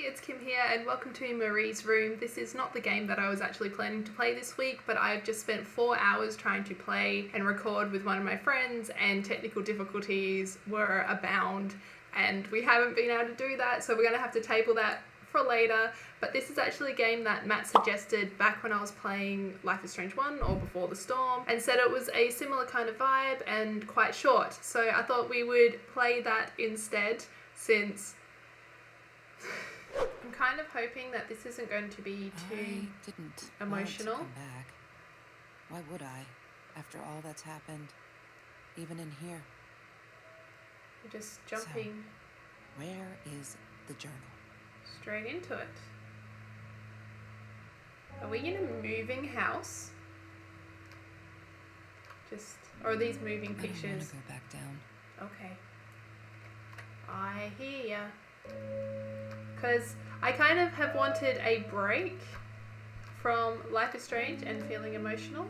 it's Kim here and welcome to Marie's Room. This is not the game that I was actually planning to play this week, but I've just spent 4 hours trying to play and record with one of my friends and technical difficulties were abound and we haven't been able to do that, so we're going to have to table that for later. But this is actually a game that Matt suggested back when I was playing Life is Strange 1 or Before the Storm and said it was a similar kind of vibe and quite short. So I thought we would play that instead since I'm kind of hoping that this isn't going to be too emotional. Come back. Why would I? After all that's happened, even in here. We're just jumping. So, where is the journal? Straight into it. Are we in a moving house? Or are these moving pictures? I want to go back down. Okay. I hear ya. Because I kind of have wanted a break from Life is Strange and feeling emotional.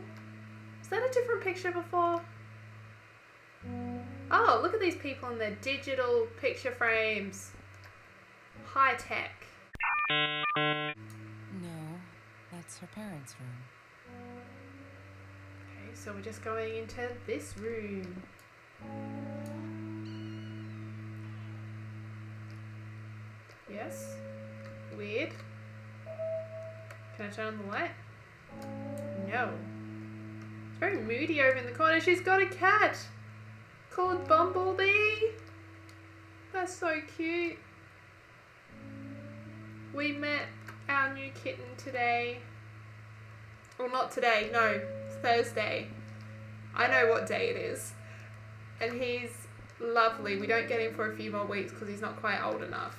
Is that a different picture before? Oh, look at these people in their digital picture frames. High tech. No, that's her parents' room. Okay, so we're just going into this room. Yes. Weird. Can I turn on the light? No. It's very moody over in the corner. She's got a cat called Bumblebee. That's so cute. We met our new kitten today. Well, not today. No, it's Thursday. I know what day it is. And he's lovely. We don't get him for a few more weeks because he's not quite old enough.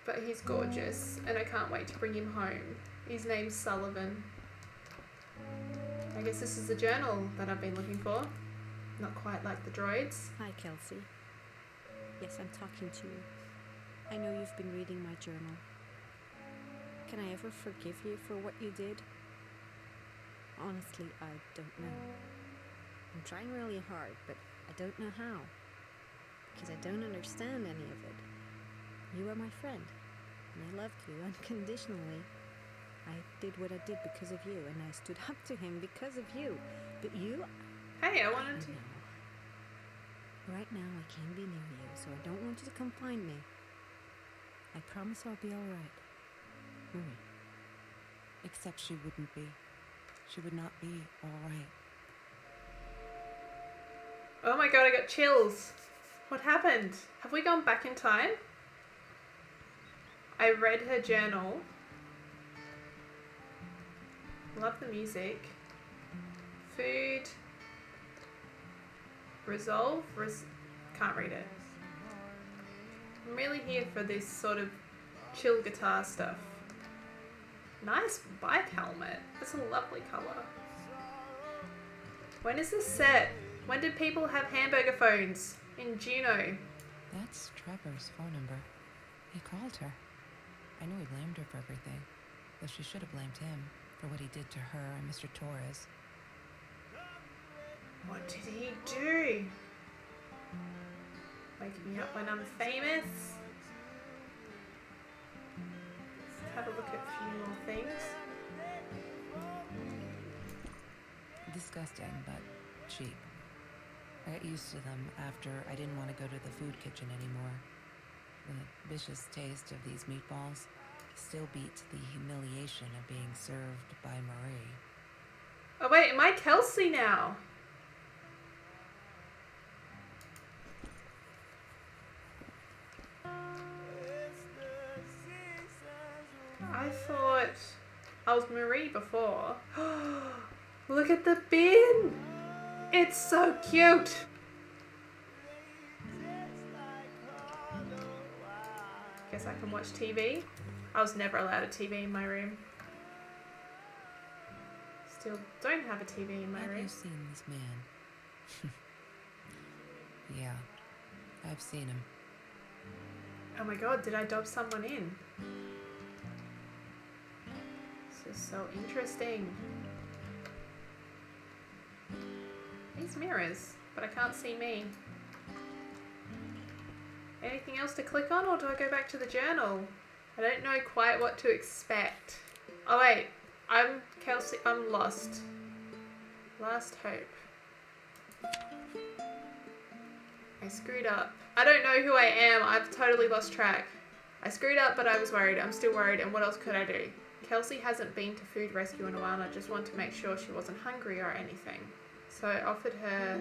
But he's gorgeous and I can't wait to bring him home. His name's Sullivan. I guess this is the journal that I've been looking for. Not quite like the droids. Hi, Kelsey. Yes, I'm talking to you. I know you've been reading my journal. Can I ever forgive you for what you did? Honestly, I don't know. I'm trying really hard, but I don't know how. Because I don't understand any of it. You are my friend, and I loved you unconditionally. I did what I did because of you, and I stood up to him because of you. But you... Hey, I wanted to... Right now, I can't be near you, so I don't want you to come find me. I promise I'll be alright. Marie. Except she wouldn't be. She would not be alright. Oh my god, I got chills. What happened? Have we gone back in time? I read her journal. Love the music. Food. Resolve. Can't read it. I'm really here for this sort of chill guitar stuff. Nice bike helmet. That's a lovely colour. When is this set? When did people have hamburger phones? In Juno. That's Trevor's phone number. He called her. I know he blamed her for everything, though she should have blamed him for what he did to her and Mr. Torres. What did he do? Wake me up when I'm famous? Let's have a look at a few more things. Disgusting, but cheap. I got used to them after I didn't want to go to the food kitchen anymore. The vicious taste of these meatballs still beats the humiliation of being served by Marie. Oh wait, am I Kelsey now? I thought I was Marie before. Look at the bin! It's so cute! Guess I can watch TV. I was never allowed a TV in my room. Still don't have a TV in my room. Have you seen this man? Yeah, I've seen him. Oh my god, did I dob someone in? This is so interesting. These mirrors, but I can't see me. Anything else to click on, or do I go back to the journal? I don't know quite what to expect. Oh wait, I'm Kelsey, I'm lost. Last hope. I screwed up. I don't know who I am. I've totally lost track. I screwed up, but I was worried. I'm still worried, and what else could I do? Kelsey hasn't been to food rescue in a while, and I just want to make sure she wasn't hungry or anything. So I offered her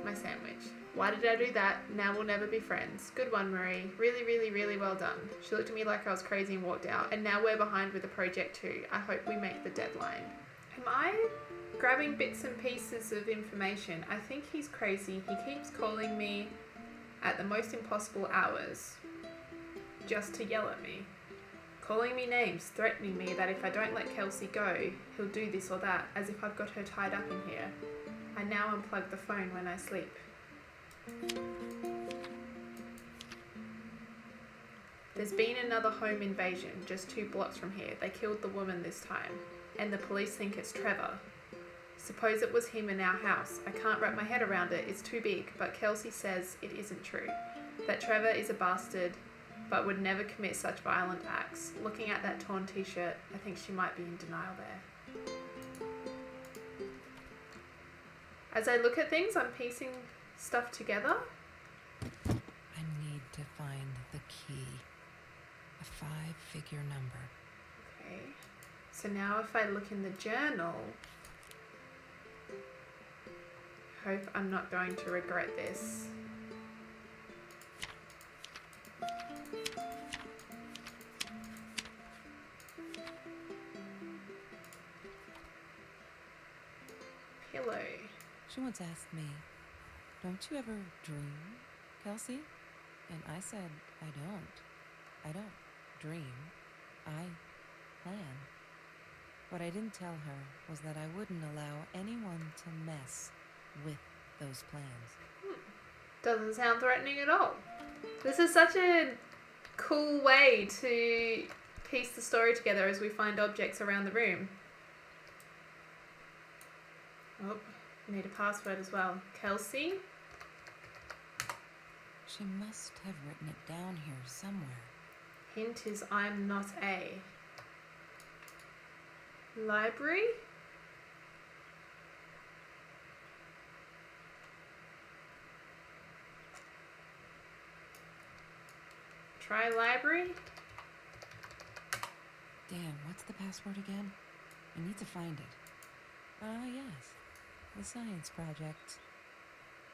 my sandwich. Why did I do that? Now we'll never be friends. Good one, Marie. Really, really, really well done. She looked at me like I was crazy and walked out, and now we're behind with the project too. I hope we make the deadline. Am I grabbing bits and pieces of information? I think he's crazy. He keeps calling me at the most impossible hours just to yell at me. Calling me names, threatening me that if I don't let Kelsey go, he'll do this or that, as if I've got her tied up in here. I now unplug the phone when I sleep. There's been another home invasion just 2 blocks from here. They killed the woman this time, and the police think it's Trevor. Suppose it was him in our house. I can't wrap my head around it. It's too big, but Kelsey says it isn't true. That Trevor is a bastard, but would never commit such violent acts. Looking at that torn t-shirt, I think she might be in denial there. As I look at things, I'm piecing stuff together. I need to find the key. A 5-figure number. Okay. So now if I look in the journal, hope I'm not going to regret this. Pillow. She once asked me, "Don't you ever dream, Kelsey?" And I said, I don't dream. I plan. What I didn't tell her was that I wouldn't allow anyone to mess with those plans. Doesn't sound threatening at all. This is such a cool way to piece the story together as we find objects around the room. Oh, I need a password as well. Kelsey? She must have written it down here somewhere. Hint is I'm not a. Library? Try library? Damn, what's the password again? I need to find it. Ah, yes. The science project.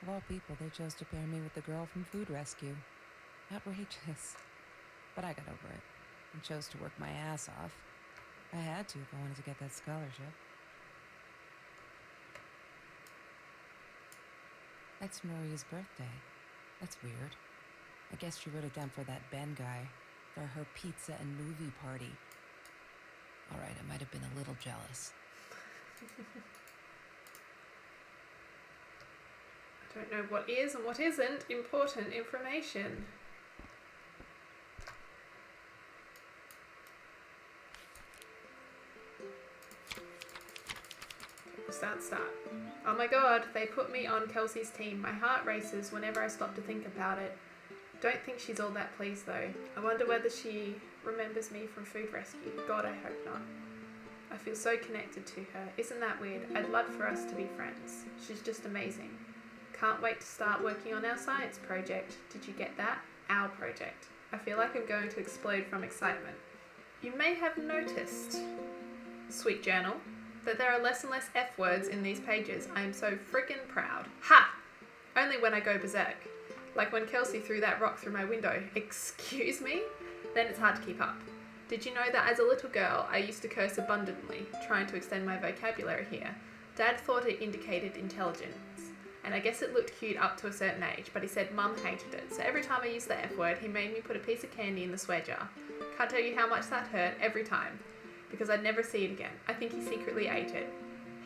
Of all people, they chose to pair me with the girl from Food Rescue. Outrageous. But I got over it and chose to work my ass off. I had to if I wanted to get that scholarship. That's Marie's birthday. That's weird. I guess she wrote it down for that Ben guy, for her pizza and movie party. All right, I might have been a little jealous. I don't know what is and what isn't important information. Start. Oh my god, they put me on Kelsey's team. My heart races whenever I stop to think about it. Don't think she's all that pleased though. I wonder whether she remembers me from Food Rescue. God, I hope not. I feel so connected to her. Isn't that weird? I'd love for us to be friends. She's just amazing. Can't wait to start working on our science project. Did you get that? Our project. I feel like I'm going to explode from excitement. You may have noticed, sweet journal, that there are less and less F words in these pages. I am so freaking proud. Ha! Only when I go berserk. Like when Kelsey threw that rock through my window. Excuse me? Then it's hard to keep up. Did you know that as a little girl, I used to curse abundantly, trying to extend my vocabulary here? Dad thought it indicated intelligence. And I guess it looked cute up to a certain age, but he said Mum hated it. So every time I used the F word, he made me put a piece of candy in the swear jar. Can't tell you how much that hurt every time, because I'd never see it again. I think he secretly ate it.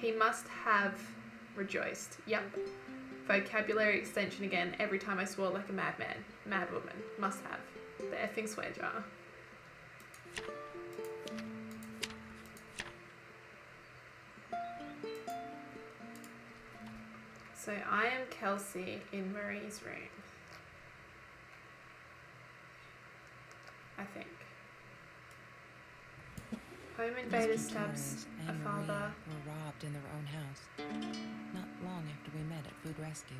He must have rejoiced. Yep. Vocabulary extension again every time I swore like a madman. Madwoman. Must have. The effing swear jar. So I am Kelsey in Marie's room. I think. Home invader Mr. stabs Torres a and father. Marie were robbed in their own house, not long after we met at Food Rescue.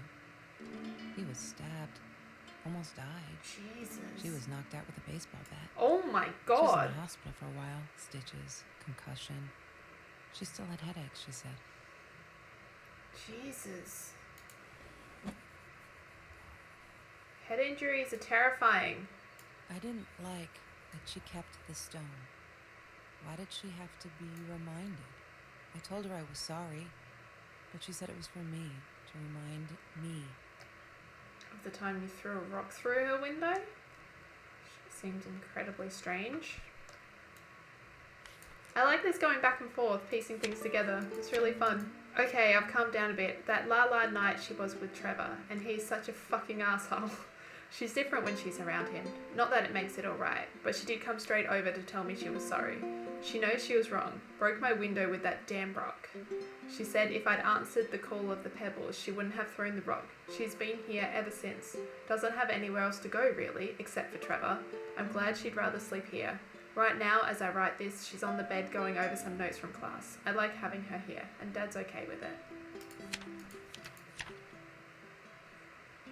He was stabbed, almost died. Jesus. She was knocked out with a baseball bat. Oh my She was god. in the hospital for a while, stitches, concussion. She still had headaches, she said. Jesus. Head injuries are terrifying. I didn't like that she kept the stone. Why did she have to be reminded? I told her I was sorry, but she said it was for me, to remind me. Of the time you threw a rock through her window? She seemed incredibly strange. I like this going back and forth, piecing things together. It's really fun. Okay, I've calmed down a bit. That la night she was with Trevor, and he's such a fucking asshole. She's different when she's around him. Not that it makes it alright, but she did come straight over to tell me she was sorry. She knows she was wrong. Broke my window with that damn rock. She said if I'd answered the call of the pebbles, she wouldn't have thrown the rock. She's been here ever since. Doesn't have anywhere else to go, really, except for Trevor. I'm glad she'd rather sleep here. Right now, as I write this, she's on the bed going over some notes from class. I like having her here, and Dad's okay with it.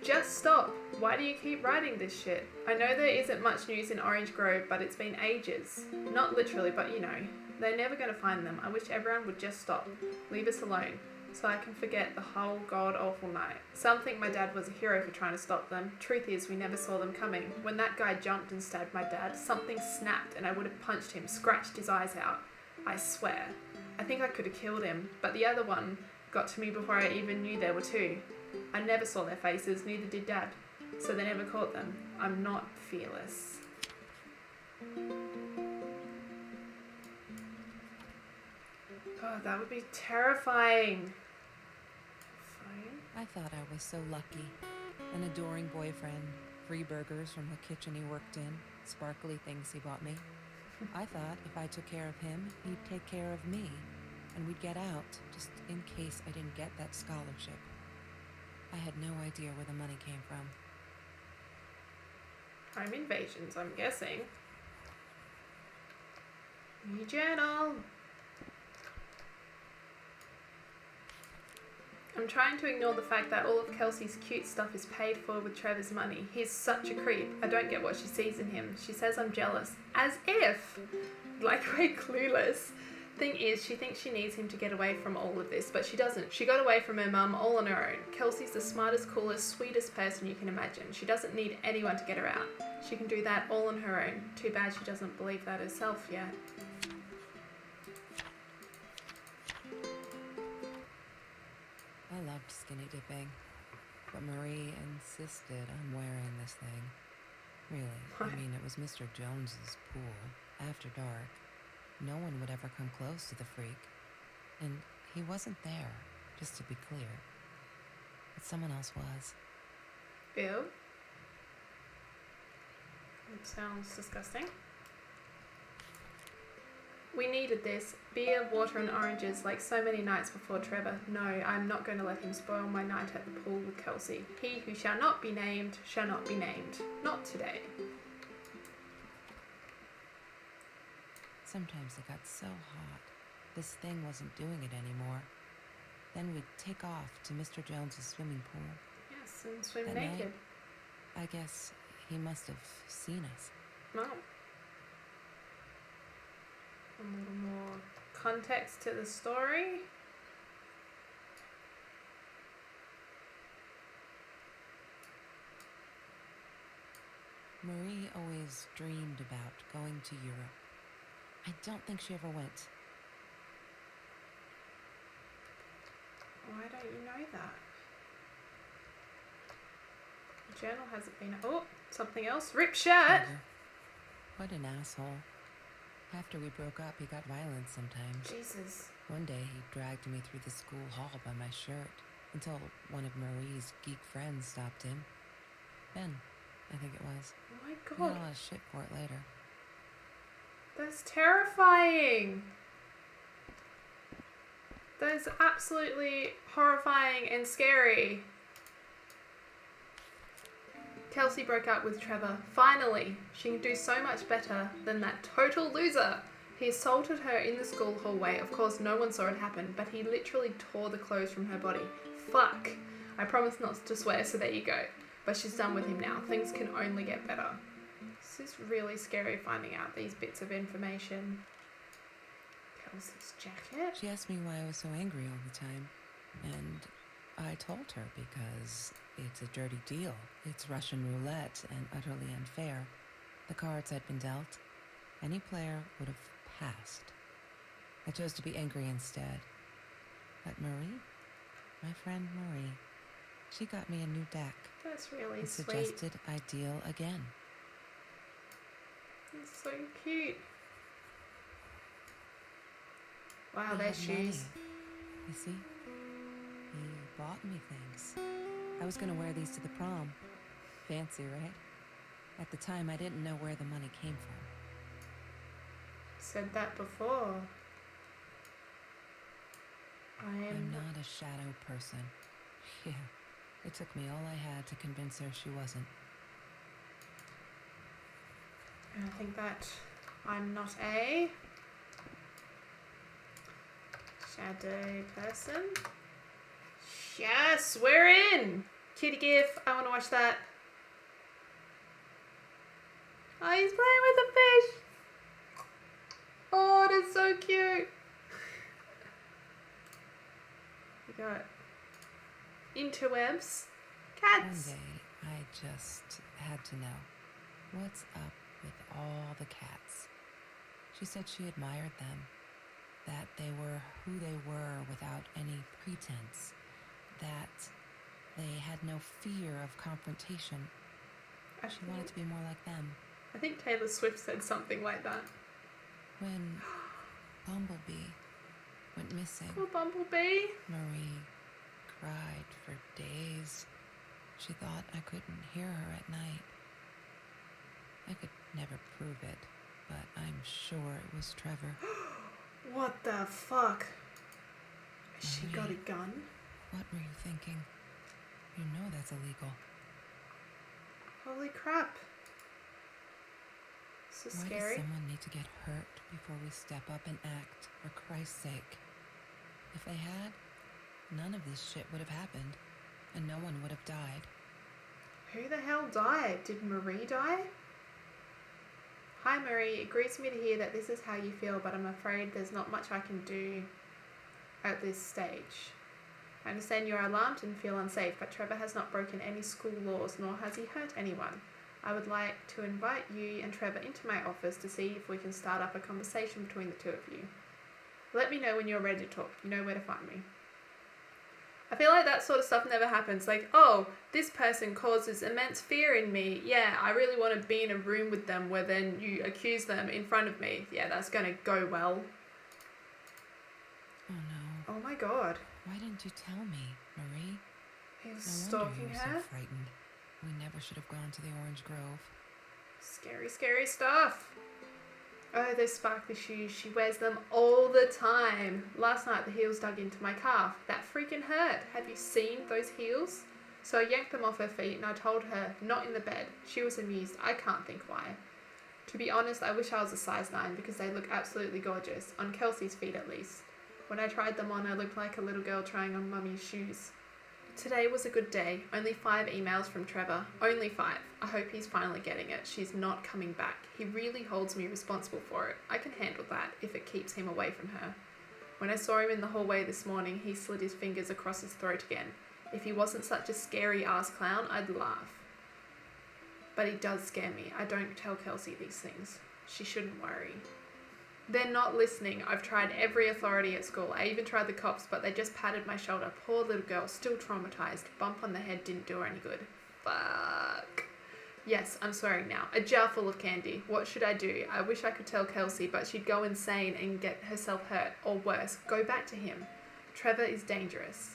Just stop. Why do you keep writing this shit? I know there isn't much news in Orange Grove, but it's been ages. Not literally, but you know. They're never going to find them. I wish everyone would just stop. Leave us alone, so I can forget the whole god-awful night. Some think my dad was a hero for trying to stop them. Truth is, we never saw them coming. When that guy jumped and stabbed my dad, something snapped and I would have punched him, scratched his eyes out. I swear. I think I could have killed him, but the other one got to me before I even knew there were two. I never saw their faces, neither did Dad, so they never caught them. I'm not fearless. Oh, that would be terrifying. Fine. I thought I was so lucky. An adoring boyfriend, free burgers from the kitchen he worked in, sparkly things he bought me. I thought if I took care of him, he'd take care of me, and we'd get out, just in case I didn't get that scholarship. I had no idea where the money came from. Home invasions, I'm guessing. New journal. I'm trying to ignore the fact that all of Kelsey's cute stuff is paid for with Trevor's money. He's such a creep. I don't get what she sees in him. She says I'm jealous. As if! Like we're clueless. Thing is, she thinks she needs him to get away from all of this, but she doesn't. She got away from her mum all on her own. Kelsey's the smartest, coolest, sweetest person you can imagine. She doesn't need anyone to get her out. She can do that all on her own. Too bad she doesn't believe that herself yet. I loved skinny dipping, but Marie insisted on wearing this thing. Really, What? I mean, it was Mr. Jones's pool, after dark. No one would ever come close to the freak. And he wasn't there, just to be clear. But someone else was. Ew. It sounds disgusting. We needed this. Beer, water and oranges like so many nights before Trevor. No, I'm not going to let him spoil my night at the pool with Kelsey. He who shall not be named shall not be named. Not today. Sometimes it got so hot, this thing wasn't doing it anymore. Then we'd take off to Mr. Jones's swimming pool. Yes, and swim That naked. night? I guess he must have seen us. No. A little more context to the story. Marie always dreamed about going to Europe. I don't think she ever went. Why don't you know that? The journal hasn't been... Oh, something else. Rip shirt! Trevor. What an asshole. After we broke up, he got violent sometimes. Jesus. One day, he dragged me through the school hall by my shirt until one of Marie's geek friends stopped him. Ben, I think it was. Oh my He got god. a lot of shit for it later. That's terrifying. That is absolutely horrifying and scary. Kelsey broke up with Trevor. Finally! She can do so much better than that total loser. He assaulted her in the school hallway. Of course, no one saw it happen, but he literally tore the clothes from her body. Fuck. I promised not to swear, so there you go. But she's done with him now. Things can only get better. This is really scary finding out these bits of information. Kelsey's jacket. She asked me why I was so angry all the time, and I told her because it's a dirty deal. It's Russian roulette and utterly unfair. The cards had been dealt. Any player would have passed. I chose to be angry instead. But Marie, my friend Marie, she got me a new deck. That's really and sweet. Suggested I deal again. It's so cute. Wow, I their had shoes. money. You see? He bought me things. I was going to wear these to the prom. Fancy, right? At the time, I didn't know where the money came from. Said that before. I'm not a shadow person. Yeah, it took me all I had to convince her she wasn't. And I think that I'm not a shadow person. Yes, we're in! Kitty gif, I want to watch that. Oh, he's playing with the fish! Oh, that's so cute! We got interwebs. Cats! One day, I just had to know, what's up with all the cats? She said she admired them, that they were who they were without any pretense, that they had no fear of confrontation. She wanted to be more like them. I think Taylor Swift said something like that. When Bumblebee went missing, Poor Bumblebee. Marie cried for days. She thought I couldn't hear her at night. I could never prove it, but I'm sure it was Trevor. What the fuck? Has she got a Marie. gun? What were you thinking? You know that's illegal. Holy crap. So Why scary. does someone need to get hurt before we step up and act, for Christ's sake? If they had, none of this shit would have happened, and no one would have died. Who the hell died? Did Marie die? Hi Marie, it grieves me to hear that this is how you feel, but I'm afraid there's not much I can do at this stage. I understand you're alarmed and feel unsafe, but Trevor has not broken any school laws, nor has he hurt anyone. I would like to invite you and Trevor into my office to see if we can start up a conversation between the two of you. Let me know when you're ready to talk. You know where to find me. I feel like that sort of stuff never happens. Like, oh, this person causes immense fear in me. Yeah, I really want to be in a room with them where then you accuse them in front of me. Yeah, that's going to go well. Oh no. Oh my god. Why didn't you tell me, Marie? He was No wonder stalking you were her. so frightened. We never should have gone to the Orange Grove. Scary, scary stuff. Oh, those sparkly shoes. She wears them all the time. Last night the heels dug into my calf. That freaking hurt. Have you seen those heels? So I yanked them off her feet and I told her, not in the bed. She was amused. I can't think why. To be honest, I wish I was a size 9 because they look absolutely gorgeous. On Kelsey's feet at least. When I tried them on, I looked like a little girl trying on mummy's shoes. Today was a good day. Only 5 emails from Trevor. Only 5. I hope he's finally getting it. She's not coming back. He really holds me responsible for it. I can handle that if it keeps him away from her. When I saw him in the hallway this morning, he slid his fingers across his throat again. If he wasn't such a scary ass clown, I'd laugh. But he does scare me. I don't tell Kelsey these things. She shouldn't worry. They're not listening. I've tried every authority at school. I even tried the cops, but they just patted my shoulder. Poor little girl, still traumatized. Bump on the head didn't do her any good. Fuck. Yes, I'm swearing now. A jar full of candy. What should I do? I wish I could tell Kelsey, but she'd go insane and get herself hurt. Or worse, go back to him. Trevor is dangerous.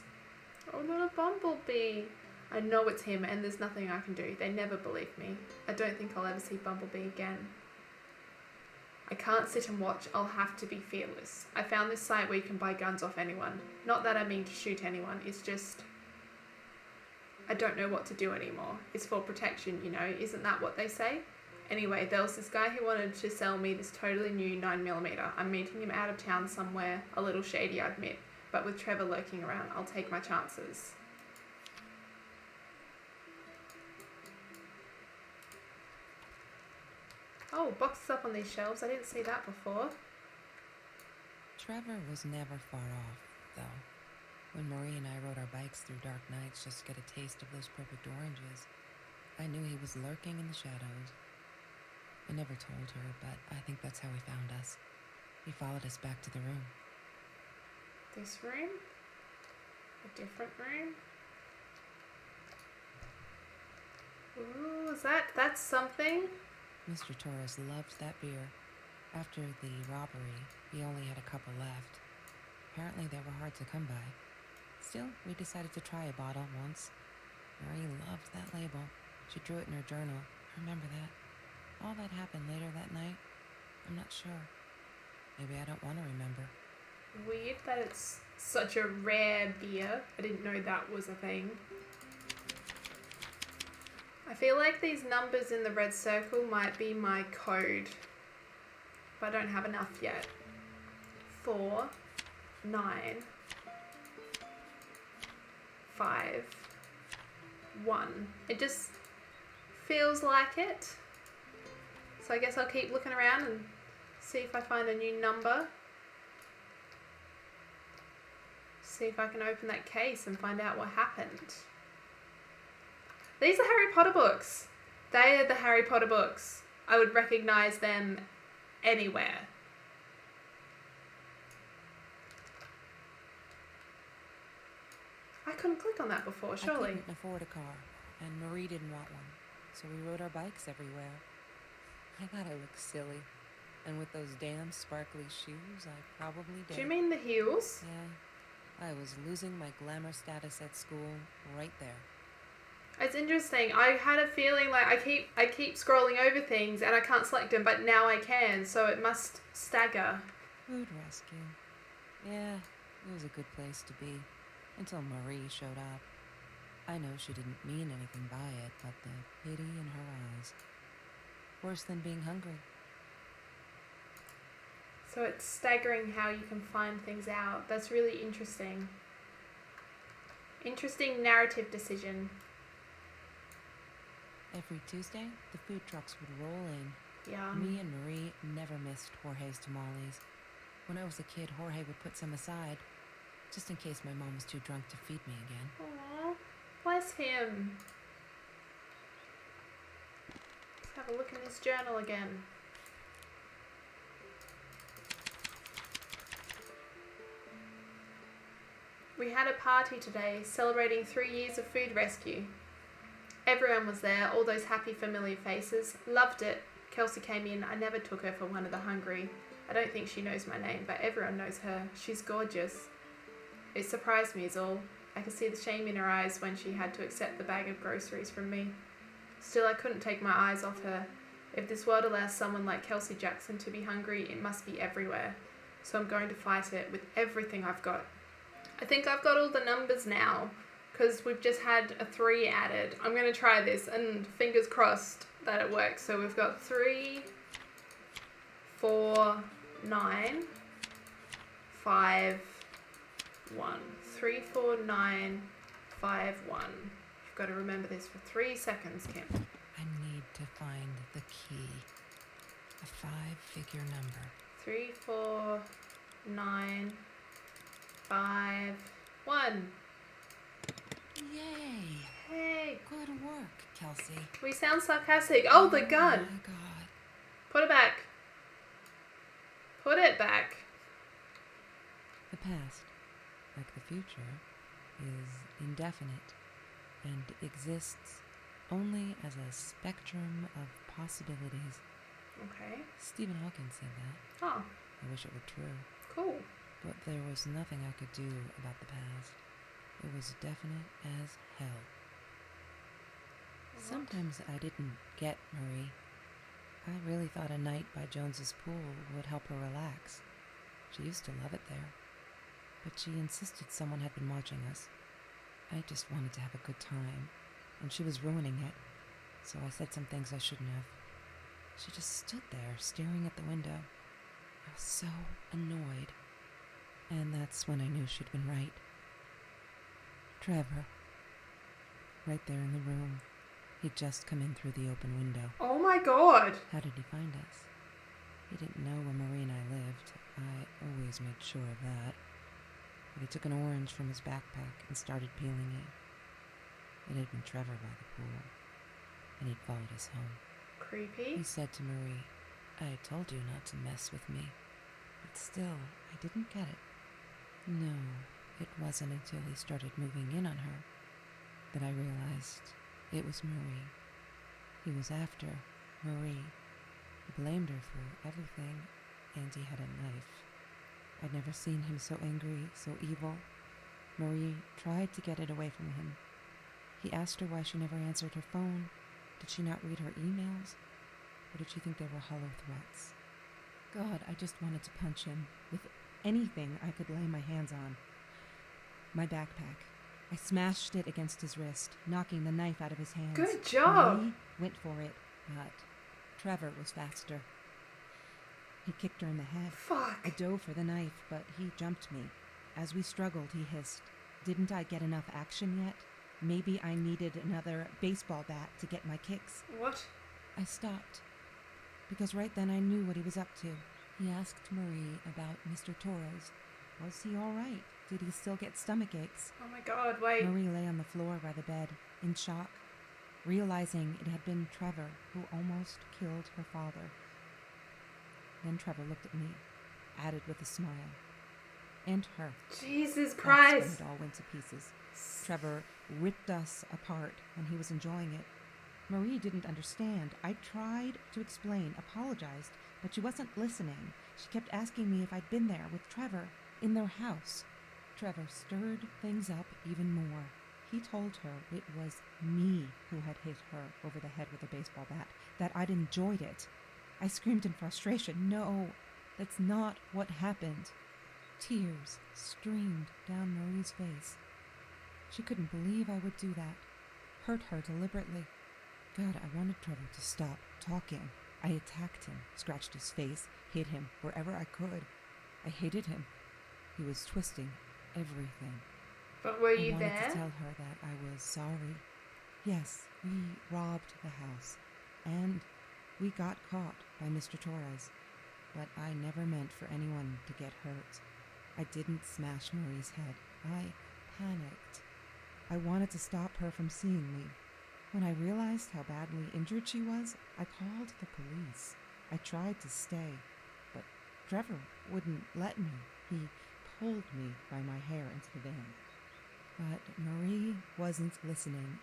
Oh, little Bumblebee. I know it's him and there's nothing I can do. They never believe me. I don't think I'll ever see Bumblebee again. I can't sit and watch. I'll have to be fearless. I found this site where you can buy guns off anyone. Not that I mean to shoot anyone. It's just... I don't know what to do anymore. It's for protection, you know, isn't that what they say? Anyway, there was this guy who wanted to sell me this totally new 9mm. I'm meeting him out of town somewhere, a little shady, I admit, but with Trevor lurking around, I'll take my chances. Oh, boxes up on these shelves. I didn't see that before. Trevor was never far off, though. When Marie and I rode our bikes through dark nights just to get a taste of those perfect oranges, I knew he was lurking in the shadows. I never told her, but I think that's how he found us. He followed us back to the room. This room? A different room? Ooh, that's something? Mr. Torres loved that beer. After the robbery, he only had a couple left. Apparently they were hard to come by. Still, we decided to try a bottle once. Marie loved that label. She drew it in her journal. I remember that. All that happened later that night, I'm not sure. Maybe I don't want to remember. Weird that it's such a rare beer. I didn't know that was a thing. I feel like these numbers in the red circle might be my code, but I don't have enough yet. 4, 9, 5, 1. It just feels like it. So I guess I'll keep looking around and see if I find a new number. See if I can open that case and find out what happened. These are Harry Potter books. They are the Harry Potter books. I would recognize them anywhere. I couldn't click on that before, surely. I couldn't afford a car, and Marie didn't want one, so we rode our bikes everywhere. I thought I looked silly, and with those damn sparkly shoes, I probably did. Do you mean the heels? Yeah, I was losing my glamour status at school right there. It's interesting. I had a feeling like I keep scrolling over things and I can't select them, but now I can, so it must stagger. Food rescue. Yeah, it was a good place to be, until Marie showed up. I know she didn't mean anything by it, but the pity in her eyes. Worse than being hungry. So it's staggering how you can find things out. That's really interesting. Interesting narrative decision. Every Tuesday, the food trucks would roll in. Yeah. Me and Marie never missed Jorge's tamales. When I was a kid, Jorge would put some aside, just in case my mom was too drunk to feed me again. Aww, bless him. Let's have a look in his journal again. We had a party today celebrating 3 years of food rescue. Everyone was there, all those happy familiar faces. Loved it. Kelsey came in. I never took her for one of the hungry. I don't think she knows my name, but everyone knows her. She's gorgeous. It surprised me is all. I could see the shame in her eyes when she had to accept the bag of groceries from me. Still, I couldn't take my eyes off her. If this world allows someone like Kelsey Jackson to be hungry, it must be everywhere. So I'm going to fight it with everything I've got. I think I've got all the numbers now, because we've just had a 3 added. I'm going to try this, and fingers crossed that it works. So we've got 3, 4, 9, 5, 1. 3, 4, 9, 5, 1. You've got to remember this for 3 seconds, Kim. I need to find the key. A 5-figure number. 3, 4, 9, 5, 1. Yay! Hey, Good work, Kelsey. we sound sarcastic. Oh, the gun. Oh my god. Put it back. Put it back. The past, like the future, is indefinite and exists only as a spectrum of possibilities. Okay. Stephen Hawking said that. Oh, I wish it were true. cool. But there was nothing I could do about the past. It was definite as hell. Sometimes I didn't get Marie. I really thought a night by Jones's pool would help her relax. She used to love it there. But she insisted someone had been watching us. I just wanted to have a good time, and she was ruining it, so I said some things I shouldn't have. She just stood there, staring at the window. I was so annoyed, and that's when I knew she'd been right. Trevor. Right there in the room. He'd just come in through the open window. Oh my god! How did he find us? He didn't know where Marie and I lived. I always made sure of that. But he took an orange from his backpack and started peeling it. It had been Trevor by the pool, and he'd followed us home. Creepy. He said to Marie, "I told you not to mess with me." But still, I didn't get it. No, it wasn't until he started moving in on her that I realized it was Marie. He was after Marie. He blamed her for everything, and he had a knife. I'd never seen him so angry, so evil. Marie tried to get it away from him. He asked her why she never answered her phone. Did she not read her emails? Or did she think they were hollow threats? God, I just wanted to punch him with anything I could lay my hands on. My backpack. I smashed it against his wrist, knocking the knife out of his hands. Good job! Marie went for it, but Trevor was faster. He kicked her in the head. Fuck! I dove for the knife, but he jumped me. As we struggled, he hissed, "Didn't I get enough action yet? Maybe I needed another baseball bat to get my kicks." What? I stopped, because right then I knew what he was up to. He asked Marie about Mr. Torres. Was he all right? Did he still get stomach aches? Oh my god, wait. Marie lay on the floor by the bed, in shock, realizing it had been Trevor who almost killed her father. Then Trevor looked at me, added with a smile. And her. Jesus That's Christ! when it all went to pieces. Trevor ripped us apart, and he was enjoying it. Marie didn't understand. I tried to explain, apologized, but she wasn't listening. She kept asking me if I'd been there with Trevor, in their house. Trevor stirred things up even more. He told her it was me who had hit her over the head with a baseball bat, that I'd enjoyed it. I screamed in frustration, "No, that's not what happened." Tears streamed down Marie's face. She couldn't believe I would do that. Hurt her deliberately. God, I wanted Trevor to stop talking. I attacked him, scratched his face, hit him wherever I could. I hated him. He was twisting everything. But were you I wanted there? to tell her that I was sorry. Yes, we robbed the house, and we got caught by Mr. Torres, but I never meant for anyone to get hurt. I didn't smash Marie's head. I panicked. I wanted to stop her from seeing me. When I realized how badly injured she was, I called the police. I tried to stay, but Trevor wouldn't let me. He pulled me by my hair into the van. But Marie wasn't listening.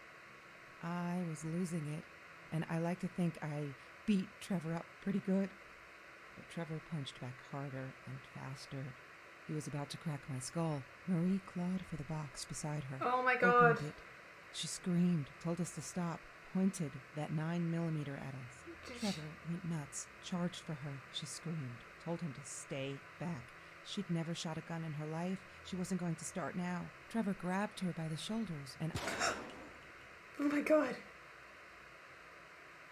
I was losing it, and I like to think I beat Trevor up pretty good. But Trevor punched back harder and faster. He was about to crack my skull. Marie clawed for the box beside her. Oh my god. Opened it. She screamed, told us to stop, pointed that 9mm at us. Trevor went nuts, charged for her. She screamed, told him to stay back. She'd never shot a gun in her life. She wasn't going to start now. Trevor grabbed her by the shoulders and... Oh my god.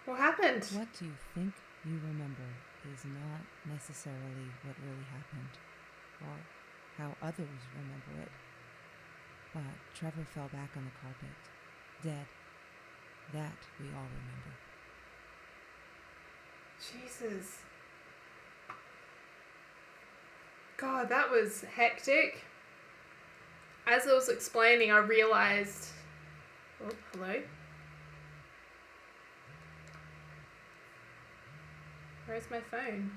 What happened? What you think you remember is not necessarily what really happened, or how others remember it. But Trevor fell back on the carpet, dead. That we all remember. Jesus. God, that was hectic. As I was explaining, I realized... Oh, hello? Where's my phone?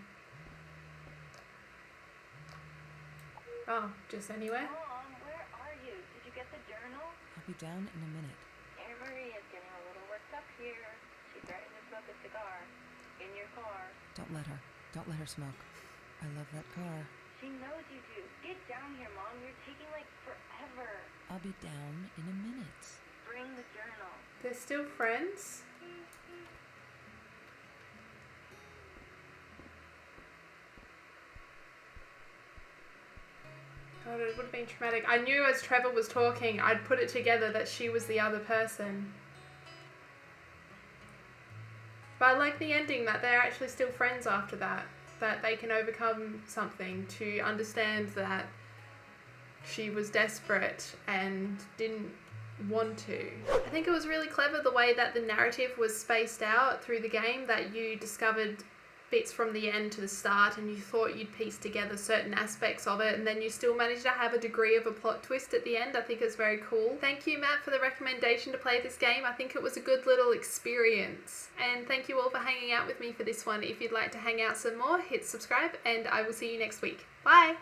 Oh, just anywhere? Mom, where are you? Did you get the journal? I'll be down in a minute. Dear Marie is getting a little worked up here. She threatened to smoke a cigar. In your car. Don't let her. Don't let her smoke. I love that car. She knows you do. Get down here, Mom. You're taking like forever. I'll be down in a minute. Bring the journal. They're still friends? God, it would have been traumatic. I knew as Trevor was talking, I'd put it together that she was the other person. But I like the ending that they're actually still friends after that. That they can overcome something to understand that she was desperate and didn't want to. I think it was really clever the way that the narrative was spaced out through the game, that you discovered bits from the end to the start and you thought you'd piece together certain aspects of it, and then you still managed to have a degree of a plot twist at the end. I think it's very cool. Thank you, Matt, for the recommendation to play this game. I think it was a good little experience, and thank you all for hanging out with me for this one. If you'd like to hang out some more, hit subscribe and I will see you next week. Bye!